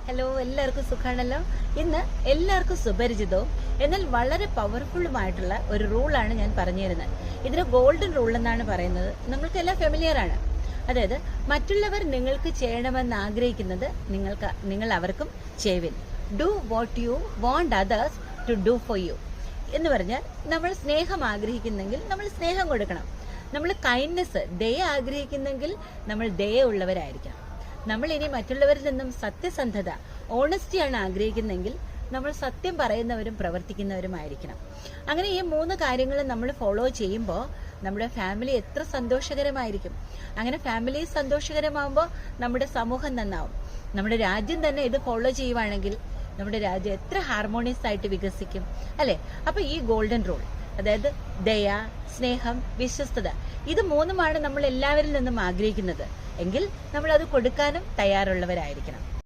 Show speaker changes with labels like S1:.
S1: Hello, എല്ലാവർക്കും സുഖാണല്ലോ. ഇന്ന് എല്ലാവർക്കും സുപരിചിതവും എന്നാൽ വളരെ പവർഫുള്ളുമായിട്ടുള്ള ഒരു റൂളാണ് ഞാൻ പറഞ്ഞു തരുന്നത്. ഇതിന് ഗോൾഡൻ റൂൾ എന്നാണ് പറയുന്നത്. നമ്മൾക്കെല്ലാം ഫെമിലിയർ ആണ്. അതായത് മറ്റുള്ളവർ നിങ്ങൾക്ക് ചെയ്യണമെന്ന് ആഗ്രഹിക്കുന്നത് നിങ്ങൾ അവർക്കും ചെയ്യുവിൻ. Do what you want others to do for you എന്ന് പറഞ്ഞാൽ, നമ്മൾ സ്നേഹം ആഗ്രഹിക്കുന്നെങ്കിൽ നമ്മൾ സ്നേഹം കൊടുക്കണം. നമ്മൾ കൈൻഡ്നെസ്, ദയ ആഗ്രഹിക്കുന്നെങ്കിൽ നമ്മൾ ദയ ഉള്ളവരായിരിക്കണം. നമ്മൾ ഇനി മറ്റുള്ളവരിൽ നിന്നും സത്യസന്ധത, ഓണസ്റ്റിയാണ് ആഗ്രഹിക്കുന്നെങ്കിൽ നമ്മൾ സത്യം പറയുന്നവരും പ്രവർത്തിക്കുന്നവരുമായിരിക്കണം. അങ്ങനെ ഈ 3 കാര്യങ്ങൾ നമ്മൾ ഫോളോ ചെയ്യുമ്പോൾ നമ്മുടെ ഫാമിലി എത്ര സന്തോഷകരമായിരിക്കും. അങ്ങനെ ഫാമിലി സന്തോഷകരമാകുമ്പോൾ നമ്മുടെ സമൂഹം നന്നാവും. നമ്മുടെ രാജ്യം തന്നെ ഇത് ഫോളോ ചെയ്യുവാണെങ്കിൽ നമ്മുടെ രാജ്യം എത്ര ഹാർമോണിയസ് ആയിട്ട് വികസിക്കും, അല്ലെ? അപ്പൊ ഈ ഗോൾഡൻ റൂൾ, അതായത് ദയ, സ്നേഹം, വിശ്വസ്തത, ഇത് 3ഉമാണ് നമ്മൾ എല്ലാവരിൽ നിന്നും ആഗ്രഹിക്കുന്നത്. എങ്കിൽ നമ്മൾ അത് കൊടുക്കാനും തയ്യാറുള്ളവരായിരിക്കണം.